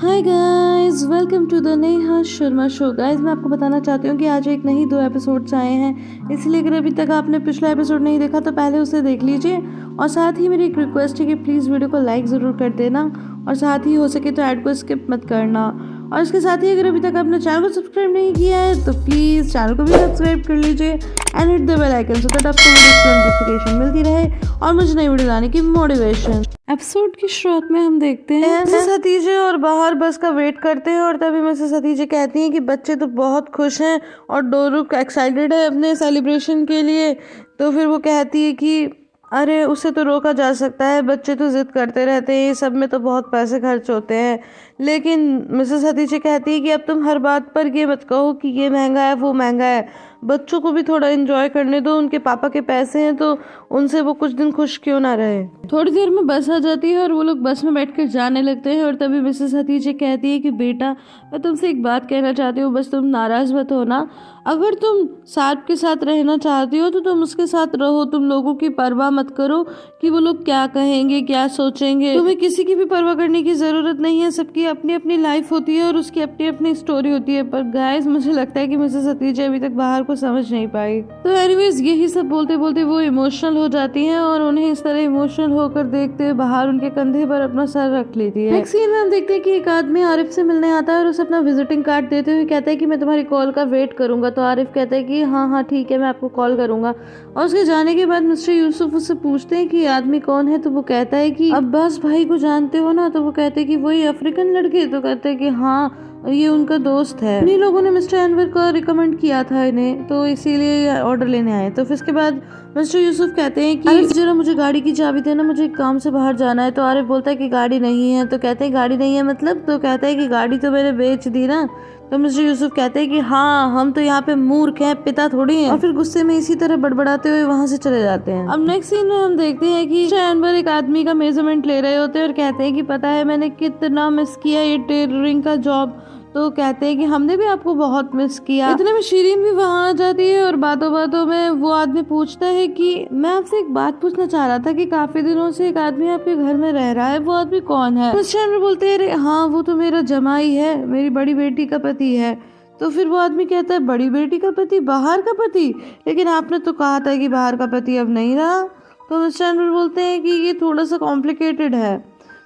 Hi guys, welcome to the Neha Sharma show. Guys, मैं आपको बताना चाहती हूँ कि आज एक नहीं 2 एपिसोड्स आए हैं, इसलिए अगर अभी तक आपने पिछला एपिसोड नहीं देखा तो पहले उसे देख लीजिए। और साथ ही मेरी एक रिक्वेस्ट है कि प्लीज़ वीडियो को लाइक ज़रूर कर देना और साथ ही हो सके तो ऐड को स्किप मत करना। और इसके साथ ही अगर अभी तक आपने चैनल को सब्सक्राइब नहीं किया है तो प्लीज़ चैनल को भी सब्सक्राइब कर लीजिए and hit the bell icon so that आपको वीडियो की नोटिफिकेशन मिलती रहे और मुझे नई वीडियो लाने की मोटिवेशन। एपिसोड की शुरुआत में हम देखते हैं मिसेस हतीजे और बाहर बस का वेट करते हैं और तभी मिसेस हतीजे कहती हैं कि बच्चे तो बहुत खुश हैं और डोरुक एक्साइटेड है अपने सेलिब्रेशन के लिए। तो फिर वो कहती है कि अरे उसे तो रोका जा सकता है, बच्चे तो जिद करते रहते हैं, सब में तो बहुत पैसे खर्च होते हैं। लेकिन मिसेस हतीजे कहती है कि अब तुम हर बात पर ये मत कहो कि ये महंगा है वो महंगा है, बच्चों को भी थोड़ा एंजॉय करने दो, उनके पापा के पैसे हैं तो उनसे वो कुछ दिन खुश क्यों ना रहे। थोड़ी देर में बस आ जाती है और वो लोग बस में बैठकर जाने लगते हैं और तभी मिसेस हतीजे कहती है कि बेटा मैं तुमसे एक बात कहना चाहती हूँ, बस तुम नाराज मत हो ना। अगर तुम सार्प के साथ रहना चाहती हो तो तुम उसके साथ रहो, तुम लोगों की परवाह मत करो कि वो लोग क्या कहेंगे क्या सोचेंगे। तुम्हें किसी की भी परवाह करने की जरूरत नहीं है, सबकी अपनी अपनी लाइफ होती है और उसकी अपनी अपनी स्टोरी होती है। पर गाइस मुझे लगता है कि मिसेस हतीजे अभी तक बाहर को समझ नहीं पाई। तो एनीवेज यही सब बोलते बोलते वो इमोशनल हो जाती हैं और उन्हें इस तरह इमोशनल होकर देखते हुए बाहर उनके कंधे पर अपना सर रख लेती है। नेक्स्ट सीन में हम देखते हैं कि एक आदमी आरिफ से मिलने आता है और उसे अपना विजिटिंग कार्ड देते हुए कहता है कि मैं तुम्हारी कॉल का वेट करूंगा। तो आरिफ कहता है कि हाँ ठीक है, मैं आपको कॉल करूंगा। और उसके जाने के बाद मिस्टर यूसुफ उससे पूछते हैं कि ये आदमी कौन है। तो वो कहता है कि अब्बास भाई को जानते हो ना। तो वो कहते हैं कि वही अफ्रीकन लड़के। तो कहते हैं कि हाँ ये उनका दोस्त है, इन्हीं लोगों ने मिस्टर अनवर को रिकमेंड किया था इन्हें, तो इसीलिए ऑर्डर लेने आए। तो फिर इसके बाद मिस्टर यूसुफ कहते हैं कि आरिफ जरा मुझे गाड़ी की चाबी देना, मुझे एक काम से बाहर जाना है। तो आरिफ बोलता है कि गाड़ी नहीं है। तो कहते हैं गाड़ी नहीं है मतलब? तो कहता है कि गाड़ी तो मैंने बेच दी ना। तो मिस्टर यूसुफ कहते हैं कि हाँ हम तो यहाँ पे मूर्ख हैं, पिता थोड़ी हैं। और फिर गुस्से में इसी तरह बड़बड़ाते हुए वहाँ से चले जाते हैं। अब नेक्स्ट सीन में हम देखते हैं कि मिस्टर अनवर एक आदमी का मेजरमेंट ले रहे होते हैं और कहते हैं कि पता है मैंने कितना मिस किया ये टेलरिंग का जॉब। तो कहते हैं कि हमने भी आपको बहुत मिस किया। इतने में शीरीन भी वहाँ आ जाती है और बातों बातों में वो आदमी पूछता है कि मैं आपसे एक बात पूछना चाह रहा था कि काफी दिनों से एक आदमी आपके घर में रह रहा है, वो आदमी कौन है? मिस्टर अनवर बोलते हैं अरे हाँ वो तो मेरा जमाई है, मेरी बड़ी बेटी का पति है। तो फिर वो आदमी कहता है बड़ी बेटी का पति, बाहर का पति? लेकिन आपने तो कहा था कि बाहर का पति अब नहीं रहा। तो मिस्टर अनवर बोलते हैं कि ये थोड़ा सा कॉम्प्लिकेटेड है।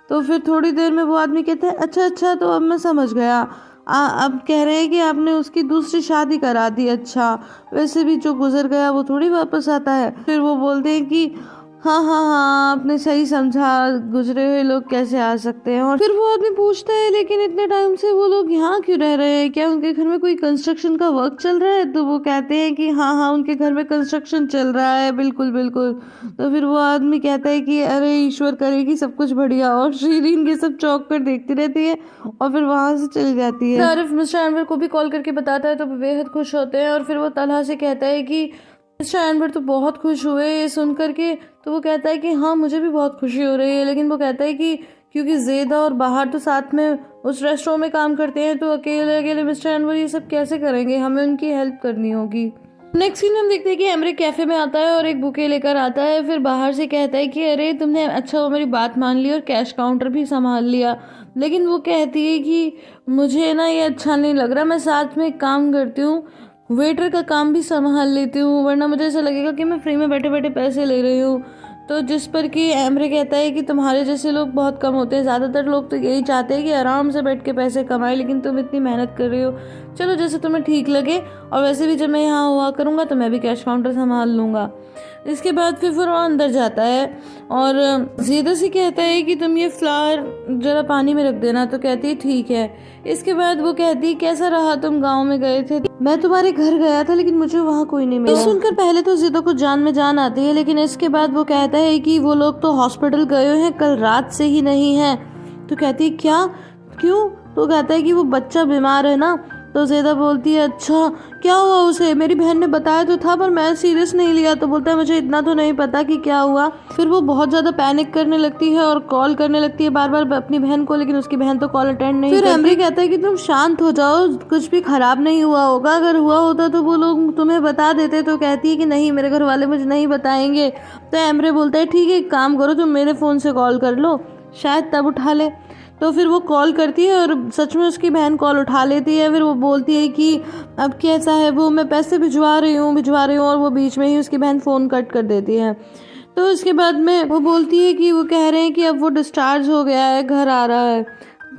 तो फिर थोड़ी देर में वो आदमी कहता है अच्छा तो अब मैं समझ गया, अब कह रहे हैं कि आपने उसकी दूसरी शादी करा दी। अच्छा वैसे भी जो गुजर गया वो थोड़ी वापस आता है। फिर वो बोलते हैं कि हाँ आपने सही समझा, गुजरे हुए लोग कैसे आ सकते हैं। और फिर वो आदमी पूछता है लेकिन इतने टाइम से वो लोग यहाँ क्यों रह रहे हैं, क्या उनके घर में कोई कंस्ट्रक्शन का वर्क चल रहा है? तो वो कहते हैं कि हाँ उनके घर में कंस्ट्रक्शन चल रहा है, बिल्कुल। तो फिर वो आदमी कहता है कि अरे ईश्वर करेगी सब कुछ बढ़िया। और शीरीन ये सब चौंक कर देखती रहती है और फिर वहां से चली जाती है। आरिफ मिस्टर अनवर को भी कॉल करके बताता है तो बेहद खुश होते हैं और फिर वो तलहा से कहता है कि मिस्टर अनवर तो बहुत खुश हुए ये सुन करके। तो वो कहता है कि हाँ मुझे भी बहुत खुशी हो रही है। लेकिन वो कहता है कि क्योंकि ज़ेदा और बाहर तो साथ में उस रेस्टोरेंट में काम करते हैं तो अकेले अकेले मिस्टर अनवर ये सब कैसे करेंगे, हमें उनकी हेल्प करनी होगी। नेक्स्ट सीन में हम देखते हैं कि एमरे कैफे में आता है और एक बुके लेकर आता है। फिर बाहर से कहता है कि अरे तुमने अच्छा वो मेरी बात मान ली और कैश काउंटर भी संभाल लिया। लेकिन वो कहती है कि मुझे ना ये अच्छा नहीं लग रहा, मैं साथ में एक काम करती हूँ, वेटर का काम भी संभाल लेती हूँ, वरना मुझे ऐसा लगेगा कि मैं फ्री में बैठे बैठे पैसे ले रही हूँ। तो जिस पर कि एमरे कहता है कि तुम्हारे जैसे लोग बहुत कम होते हैं, ज़्यादातर लोग तो यही चाहते हैं कि आराम से बैठ के पैसे कमाएं, लेकिन तुम इतनी मेहनत कर रही हो, चलो जैसे तुम्हें ठीक लगे। और वैसे भी जब मैं यहाँ हुआ करूँगा तो मैं भी कैश काउंटर संभाल लूँगा। इसके बाद फिर वो अंदर जाता है और ज़ेदा से कहता है कि तुम ये फ्लावर जरा पानी में रख देना। तो कहती है ठीक है। इसके बाद वो कहती है कैसा रहा, तुम गांव में गए थे? मैं तुम्हारे घर गया था लेकिन मुझे वहाँ कोई नहीं मिला। सुनकर पहले तो ज़ेदा को जान में जान आती है, लेकिन इसके बाद वो कहता है कि वो लोग तो हॉस्पिटल गए हैं, कल रात से ही नहीं है। तो कहती है क्या, क्यों? तो कहता है कि वो बच्चा बीमार है ना। तो ज़ेदा बोलती है अच्छा क्या हुआ उसे? मेरी बहन ने बताया तो था पर मैं सीरियस नहीं लिया। तो बोलता है मुझे इतना तो नहीं पता कि क्या हुआ। फिर वो बहुत ज़्यादा पैनिक करने लगती है और कॉल करने लगती है बार बार अपनी बहन को, लेकिन उसकी बहन तो कॉल अटेंड नहीं करती। फिर एमरी कहता है कि तुम शांत हो जाओ, कुछ भी खराब नहीं हुआ होगा, अगर हुआ होता तो वो लोग तुम्हें बता देते। तो कहती है कि नहीं मेरे घर वाले मुझे नहीं बताएंगे। तो एमरे बोलता है ठीक है एक काम करो, तुम मेरे फ़ोन से कॉल कर लो, शायद तब उठा ले। तो फिर वो कॉल करती है और सच में उसकी बहन कॉल उठा लेती है। फिर वो बोलती है कि अब कैसा है, वो मैं पैसे भिजवा रही हूँ, और वो बीच में ही उसकी बहन फ़ोन कट कर देती है। तो उसके बाद में वो बोलती है कि वो कह रहे हैं कि अब वो डिस्चार्ज हो गया है, घर आ रहा है।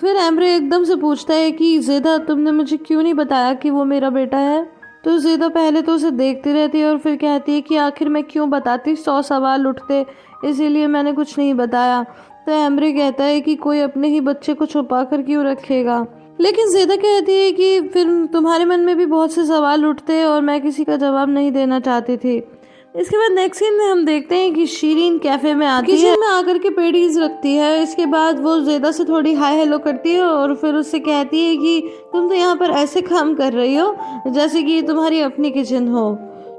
फिर एम्ब्रे एकदम से पूछता है कि ज़ेदा तुमने मुझे क्यों नहीं बताया कि वो मेरा बेटा है। तो ज़ेदा पहले तो उसे देखती रहती है और फिर कहती है कि आखिर मैं क्यों बताती, 100 सवाल उठते, इसीलिए मैंने कुछ नहीं बताया। तो एम्ब्रे कहता है कि कोई अपने ही बच्चे को छुपा कर क्यों रखेगा। लेकिन ज़ेदा कहती है कि फिर तुम्हारे मन में भी बहुत से सवाल उठते और मैं किसी का जवाब नहीं देना चाहती थी। इसके बाद नेक्स्ट सीन में हम देखते हैं कि शीरीन कैफे में आती है, किचन में आकर के पेडीज रखती है। इसके बाद वो ज़ेदा से थोड़ी हाय हेलो करती है और फिर उससे कहती है कि तुम तो यहाँ पर ऐसे काम कर रही हो जैसे कि तुम्हारी अपनी किचन हो।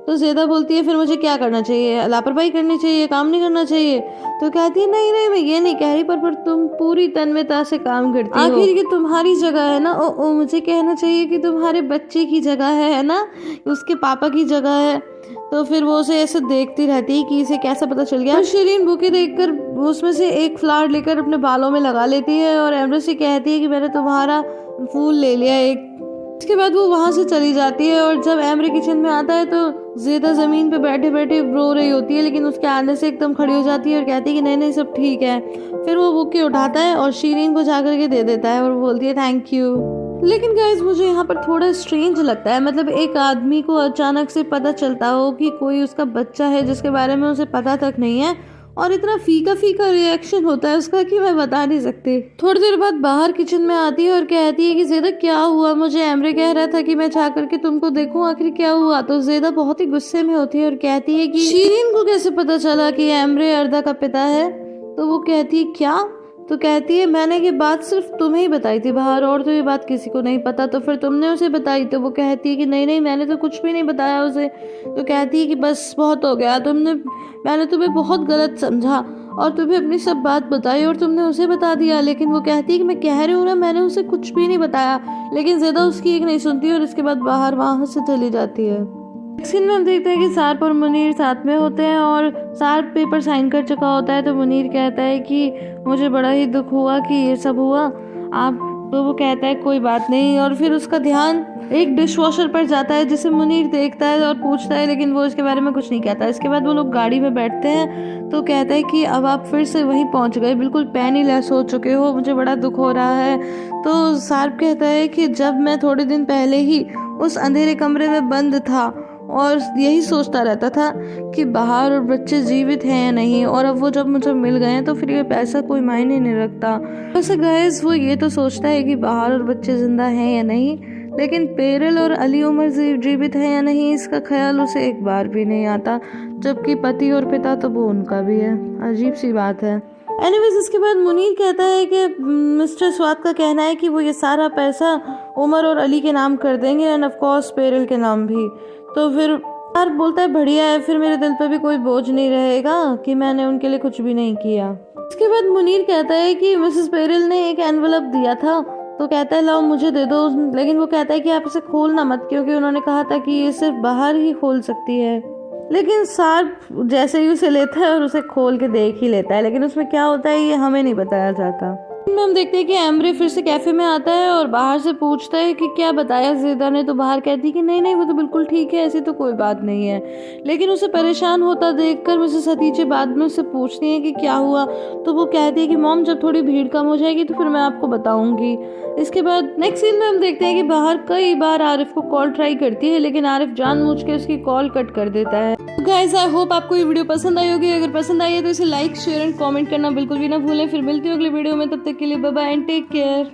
तो ज़ेदा बोलती है फिर मुझे क्या करना चाहिए, लापरवाही करनी चाहिए, काम नहीं करना चाहिए। तो कहती है नहीं मैं ये नहीं कह रही, पर तुम पूरी तन्मयता से काम करती हो। आखिर ये तुम्हारी जगह है ना। ओ मुझे कहना चाहिए कि तुम्हारे बच्चे की जगह है ना, उसके पापा की जगह है। तो फिर वो उसे ऐसे देखती रहती है कि इसे कैसा पता चल गया। शीरीन बुके देखकर उसमें से एक फ्लावर लेकर अपने बालों में लगा लेती है और एम्ब्रे से कहती है कि मैंने तुम्हारा फूल ले लिया एक। इसके बाद वो वहाँ से चली जाती है और जब एम्ब्रे किचन में आता है तो ज़ेदा ज़मीन पे बैठे बैठे रो रही होती है, लेकिन उसके आने से एकदम खड़ी हो जाती है और कहती है कि नहीं सब ठीक है। फिर वो बुके उठाता है और शीरीन को जाकर के दे देता है और वो बोलती है थैंक यू। लेकिन गाइस मुझे यहाँ पर थोड़ा स्ट्रेंज लगता है, मतलब एक आदमी को अचानक से पता चलता हो कि कोई उसका बच्चा है जिसके बारे में उसे पता तक नहीं है, और इतना फीका फीका रिएक्शन होता है उसका कि मैं बता नहीं सकती। थोड़ी देर बाद बाहर किचन में आती है और कहती है कि ज़ेदा क्या हुआ, मुझे एम्ब्रे कह रहा था कि मैं जा करके तुमको देखूं, आखिर क्या हुआ। तो ज़ेदा बहुत ही गुस्से में होती है और कहती है कि शीरीन को कैसे पता चला कि एम्ब्रे अर्दा का पिता है। तो वो कहती है क्या। तो कहती है मैंने ये बात सिर्फ तुम्हें ही बताई थी बाहर, और तो ये बात किसी को नहीं पता। तो फिर तुमने उसे बताई। तो वो कहती है कि नहीं मैंने तो कुछ भी नहीं बताया उसे। तो कहती है कि बस बहुत हो गया, मैंने तुम्हें बहुत गलत समझा और तुम्हें अपनी सब बात बताई और तुमने उसे बता दिया। लेकिन वो कहती है कि मैं कह रही हूँ ना मैंने उसे कुछ भी नहीं बताया। लेकिन ज़्यादा उसकी एक नहीं सुनती और इसके बाद बाहर वहाँ से चली जाती है। सीन में हम देखते हैं कि सार्प और मुनीर साथ में होते हैं और सार्प पेपर साइन कर चुका होता है। तो मुनीर कहता है कि मुझे बड़ा ही दुख हुआ कि ये सब हुआ आप। तो वो कहता है कोई बात नहीं, और फिर उसका ध्यान एक डिश वॉशर पर जाता है जिसे मुनीर देखता है और पूछता है, लेकिन वो इसके बारे में कुछ नहीं कहता। इसके बाद वो लोग गाड़ी में बैठते हैं। तो कहता है कि अब आप फिर से वहीं पहुंच गए, बिल्कुल पेनीलेस हो चुके हो, मुझे बड़ा दुख हो रहा है। तो सार्प कहता है कि जब मैं थोड़े दिन पहले ही उस अंधेरे कमरे में बंद था और यही सोचता रहता था कि बाहर और बच्चे जीवित हैं या नहीं, और अब वो जब मुझे मिल गए हैं तो फिर ये पैसा कोई मायने नहीं रखता। वैसे गाइस वो ये तो सोचता है कि बाहर और बच्चे जिंदा हैं या नहीं, लेकिन पेरल और अली उमर जीवित हैं या नहीं इसका ख्याल उसे एक बार भी नहीं आता, जबकि पति और पिता तो वो उनका भी है। अजीब सी बात है। एनीवेज इसके बाद मुनीर कहता है कि मिस्टर स्वाद का कहना है कि वो ये सारा पैसा उमर और अली के नाम कर देंगे एंड ऑफ कोर्स पेरल के नाम भी। तो फिर यार बोलता है बढ़िया है, फिर मेरे दिल पे भी कोई बोझ नहीं रहेगा कि मैंने उनके लिए कुछ भी नहीं किया। इसके बाद मुनीर कहता है कि मिसेस पेरल ने एक एनवलप दिया था, तो कहता है लाओ मुझे दे दो। लेकिन वो कहता है कि आप इसे खोलना मत, क्योंकि उन्होंने कहा था कि ये सिर्फ बाहर ही खोल सकती है। लेकिन सार्प जैसे ही उसे लेता है और उसे खोल के देख ही लेता है, लेकिन उसमें क्या होता है ये हमें नहीं बताया जाता। हम देखते हैं कि एम्ब्रे फिर से कैफे में आता है और बाहर से पूछता है कि क्या बताया ज़ेदा ने। तो बाहर कहती है कि नहीं वो तो बिल्कुल ठीक है, ऐसी तो कोई बात नहीं है। लेकिन उसे परेशान होता देखकर मिसेस हतीजे बाद में उससे पूछती है कि क्या हुआ। तो वो कहती है कि मॉम जब थोड़ी भीड़ कम हो जाएगी तो फिर मैं आपको बताऊंगी। इसके बाद नेक्स्ट सीन में हम देखते हैं कि बाहर कई बार आरिफ को कॉल ट्राई करती है, लेकिन आरिफ जानबूझ के उसकी कॉल कट कर देता है। गाइस आई होप आपको ये वीडियो पसंद आई होगी। अगर पसंद आई है तो इसे लाइक शेयर एंड कमेंट करना बिल्कुल भी ना भूलें। फिर मिलती हूँ अगले वीडियो में, तब तक के लिए bye bye and take care.